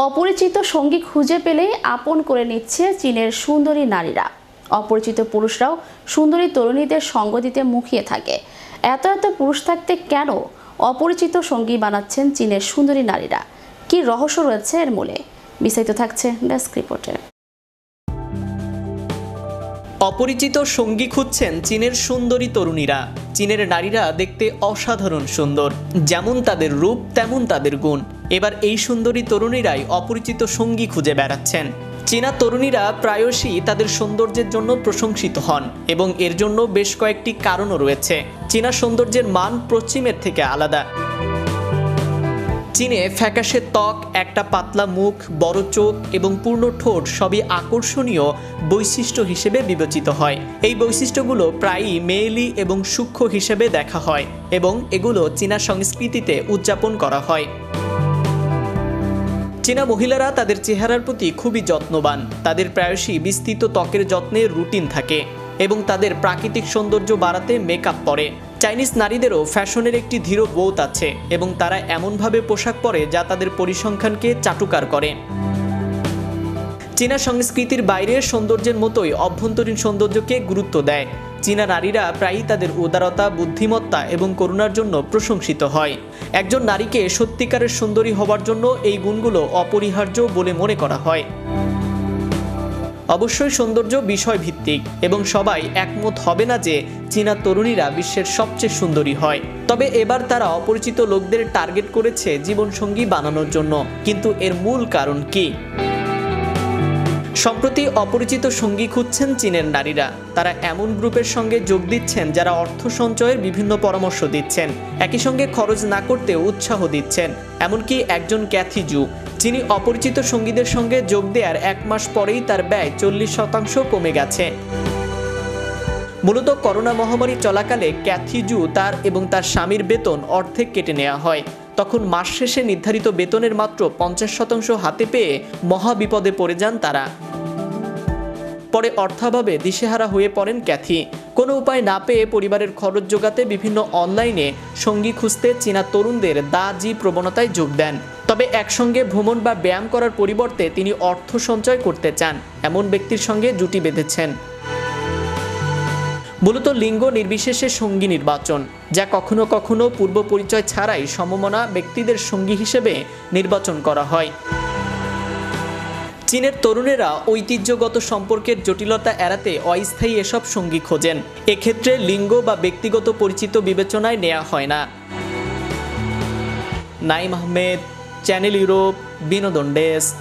অপরিচিত সঙ্গী খুঁজে পেলেই আপন করে নিচ্ছে চীনের সুন্দরী নারীরা। অপরিচিত পুরুষরাও সুন্দরী তরুণীদের সঙ্গ দিতে মুখিয়ে থাকে। এত এত পুরুষ থাকতে কেন অপরিচিত সঙ্গী বানাচ্ছেন চীনের সুন্দরী নারীরা? কি রহস্য রয়েছে এর মূলে? বিস্তারিত থাকছে ডেস্ক রিপোর্টে। অপরিচিত সঙ্গী খুঁজছেন চীনের সুন্দরী তরুণীরা। চীনের নারীরা দেখতে অসাধারণ সুন্দর, যেমন তাদের রূপ তেমন তাদের গুণ। এবার এই সুন্দরী তরুণীরাই অপরিচিত সঙ্গী খুঁজে বেড়াচ্ছেন। চীনা তরুণীরা প্রায়শই তাদের সৌন্দর্যের জন্য প্রশংসিত হন এবং এর জন্য বেশ কয়েকটি কারণও রয়েছে। চীনা সৌন্দর্যের মান পশ্চিমের থেকে আলাদা। চীনে ফ্যাকাশে ত্বক, একটা পাতলা মুখ, বড় চোখ এবং পূর্ণ ঠোঁট সবই আকর্ষণীয় বৈশিষ্ট্য হিসেবে বিবেচিত হয়। এই বৈশিষ্ট্যগুলো প্রায়ই মেয়েলি এবং সূক্ষ্ম হিসেবে দেখা হয় এবং এগুলো চীনা সংস্কৃতিতে উদযাপন করা হয়। চীনা মহিলারা তাদের চেহারার প্রতি খুবই যত্নবান। তাদের প্রায়শই বিস্তৃত ত্বকের যত্নে রুটিন থাকে এবং তাদের প্রাকৃতিক সৌন্দর্য বাড়াতে মেকআপ পরে। চাইনিজ নারীদেরও ফ্যাশনের একটি ধীর বোধ আছে এবং তারা এমনভাবে পোশাক পরে যা তাদের পরিসংখ্যানকে চাটুকার করে। চীনা সংস্কৃতির বাইরে সৌন্দর্যের মতোই অভ্যন্তরীণ সৌন্দর্যকে গুরুত্ব দেয়। চীনা নারীরা প্রায়ই তাদের উদারতা, বুদ্ধিমত্তা এবং করুণার জন্য প্রশংসিত হয়। একজন নারীকে সত্যিকারের সুন্দরী হবার জন্য এই গুণগুলো অপরিহার্য বলে মনে করা হয়। অবশ্যই সৌন্দর্য বিষয়ভিত্তিক এবং সবাই একমত হবে না যে চীনা তরুণীরা বিশ্বের সবচেয়ে সুন্দরী হয়। তবে এবার তারা অপরিচিত লোকদের টার্গেট করেছে জীবনসঙ্গী বানানোর জন্য। কিন্তু এর মূল কারণ কি? সম্প্রতি অপরিচিত সঙ্গী খুঁজছেন চীনের নারীরা। তারা এমন গ্রুপের সঙ্গে যোগ দিচ্ছেন যারা অর্থ সঞ্চয়ের বিভিন্ন পরামর্শ দিচ্ছেন, একই সঙ্গে খরচ না করতে উৎসাহ দিচ্ছেন। এমনকি একজন ক্যাথি জু, যিনি অপরিচিত সঙ্গীদের সঙ্গে যোগ দেওয়ার 1 মাস পরেই তার ব্যয় 40% কমে গেছে। মূলত করোনা মহামারী চলাকালে ক্যাথি জু তার এবং তার স্বামীর বেতন অর্ধেক কেটে নেওয়া হয়। তখন মাস শেষে নির্ধারিত বেতনের মাত্র 50% হাতে পেয়ে মহা বিপদে পড়ে যান তারা। পরে অর্থাভাবে দিশেহারা হয়ে পড়েন ক্যাথি। কোনো উপায় না পেয়ে পরিবারের খরচ জোগাতে বিভিন্ন অনলাইনে সঙ্গী খুঁজতে চীনা তরুণদের দাজি প্রবণতায় যোগ দেন। তবে একসঙ্গে ভ্রমণ বা ব্যায়াম করার পরিবর্তে তিনি অর্থ সঞ্চয় করতে চান এমন ব্যক্তির সঙ্গে জুটি বেঁধেছেন। মূলত লিঙ্গ নির্বিশেষে সঙ্গী নির্বাচন, যা কখনো কখনো পূর্ব পরিচয় ছাড়াই সমমনা ব্যক্তিদের সঙ্গী হিসেবে নির্বাচন করা হয়। চীনের তরুণেরা ঐতিহ্যগত সম্পর্কের জটিলতা এড়াতে অস্থায়ী এসব সঙ্গী খোঁজেন। এক্ষেত্রে লিঙ্গ বা ব্যক্তিগত পরিচিত বিবেচনায় নেওয়া হয় না। নাইম আহমেদ, চ্যানেল ইউরোপ, বিনোদন ডেস্ক।